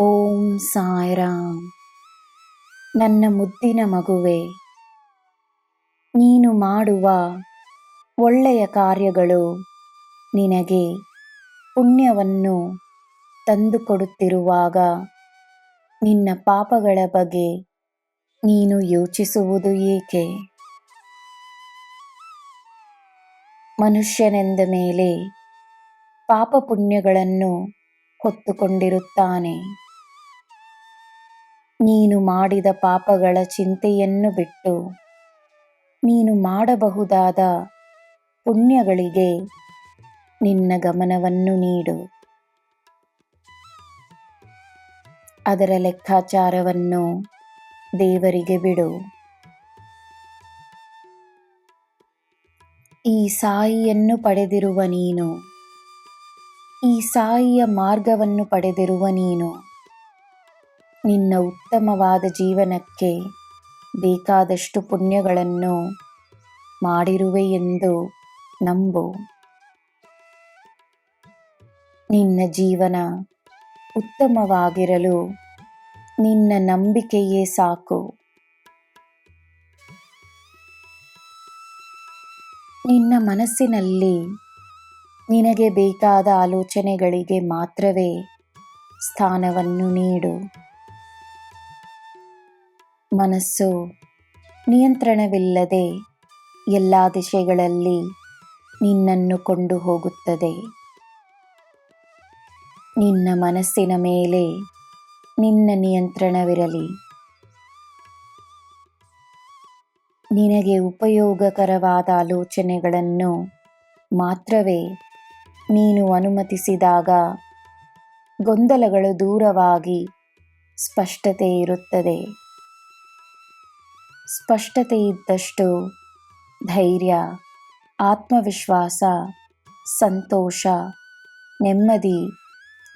ಓಂ ಸಾಯಿರಾಮ್. ನನ್ನ ಮುದ್ದಿನ ಮಗುವೆ, ನೀನು ಮಾಡುವ ಒಳ್ಳೆಯ ಕಾರ್ಯಗಳು ನಿನಗೆ ಪುಣ್ಯವನ್ನು ತಂದುಕೊಡುತ್ತಿರುವಾಗ ನಿನ್ನ ಪಾಪಗಳ ಬಗ್ಗೆ ನೀನು ಯೋಚಿಸುವುದು ಏಕೆ? ಮನುಷ್ಯನೆಂದ ಮೇಲೆ ಪಾಪ ಪುಣ್ಯಗಳನ್ನು ಹೊತ್ತುಕೊಂಡಿರುತ್ತಾನೆ. ನೀನು ಮಾಡಿದ ಪಾಪಗಳ ಚಿಂತೆಯನ್ನು ಬಿಟ್ಟು ನೀನು ಮಾಡಬಹುದಾದ ಪುಣ್ಯಗಳಿಗೆ ನಿನ್ನ ಗಮನವನ್ನು ನೀಡು. ಅದರ ಲೆಕ್ಕಾಚಾರವನ್ನು ದೇವರಿಗೆ ಬಿಡು. ಈ ಸಾಯಿಯನ್ನು ಪಡೆದಿರುವ ನೀನು, ಈ ಸಾಯಿಯ ಮಾರ್ಗವನ್ನು ಪಡೆದಿರುವ ನೀನು, ನಿನ್ನ ಉತ್ತಮವಾದ ಜೀವನಕ್ಕೆ ಬೇಕಾದಷ್ಟು ಪುಣ್ಯಗಳನ್ನು ಮಾಡಿರುವೆ ಎಂದು ನಂಬು. ನಿನ್ನ ಜೀವನ ಉತ್ತಮವಾಗಿರಲು ನಿನ್ನ ನಂಬಿಕೆಯೇ ಸಾಕು. ನಿನ್ನ ಮನಸ್ಸಿನಲ್ಲಿ ನಿನಗೆ ಬೇಕಾದ ಆಲೋಚನೆಗಳಿಗೆ ಮಾತ್ರವೇ ಸ್ಥಾನವನ್ನು ನೀಡು. ಮನಸ್ಸು ನಿಯಂತ್ರಣವಿಲ್ಲದೆ ಎಲ್ಲ ದಿಶೆಗಳಲ್ಲಿ ನಿನ್ನನ್ನು ಕೊಂಡು ಹೋಗುತ್ತದೆ. ನಿನ್ನ ಮನಸ್ಸಿನ ಮೇಲೆ ನಿನ್ನ ನಿಯಂತ್ರಣವಿರಲಿ. ನಿನಗೆ ಉಪಯೋಗಕರವಾದ ಆಲೋಚನೆಗಳನ್ನು ಮಾತ್ರವೇ ನೀನು ಅನುಮತಿಸಿದಾಗ ಗೊಂದಲಗಳು ದೂರವಾಗಿ ಸ್ಪಷ್ಟತೆ ಇರುತ್ತದೆ. ಸ್ಪಷ್ಟತೆ ಇದ್ದಷ್ಟು ಧೈರ್ಯ, ಆತ್ಮವಿಶ್ವಾಸ, ಸಂತೋಷ, ನೆಮ್ಮದಿ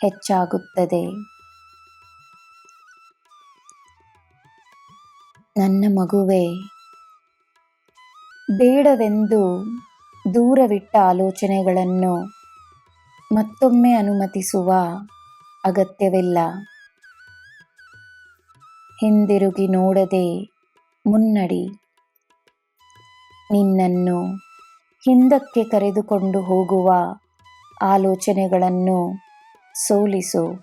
ಹೆಚ್ಚಾಗುತ್ತದೆ. ನನ್ನ ಮಗುವೇ, ಬೇಡವೆಂದು ದೂರವಿಟ್ಟ ಆಲೋಚನೆಗಳನ್ನು ಮತ್ತೊಮ್ಮೆ ಅನುಮತಿಸುವ ಅಗತ್ಯವಿಲ್ಲ. ಹಿಂದಿರುಗಿ ನೋಡದೆ ಮುನ್ನಡಿ. ನಿನ್ನನ್ನು ಹಿಂದಕ್ಕೆ ಕರೆದುಕೊಂಡು ಹೋಗುವ ಆಲೋಚನೆಗಳನ್ನು ಸೋಲಿಸು.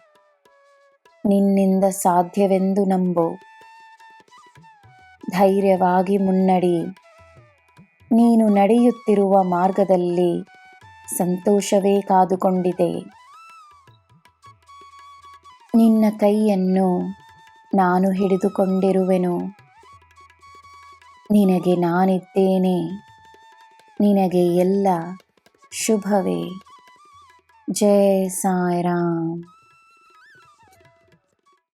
ನಿನ್ನಿಂದ ಸಾಧ್ಯವೆಂದು ನಂಬು. ಧೈರ್ಯವಾಗಿ ಮುನ್ನಡಿ. ನೀನು ನಡೆಯುತ್ತಿರುವ ಮಾರ್ಗದಲ್ಲಿ ಸಂತೋಷವೇ ಕಾದುಕೊಂಡಿದೆ. ನಿನ್ನ ಕೈಯನ್ನು ನಾನು ಹಿಡಿದುಕೊಂಡಿರುವೆನು. ನಿನಗೆ ನಾನಿದ್ದೇನೆ. ನಿನಗೆ ಎಲ್ಲ ಶುಭವೇ. ಜೈ ಸಾಯಿರಾಮ್.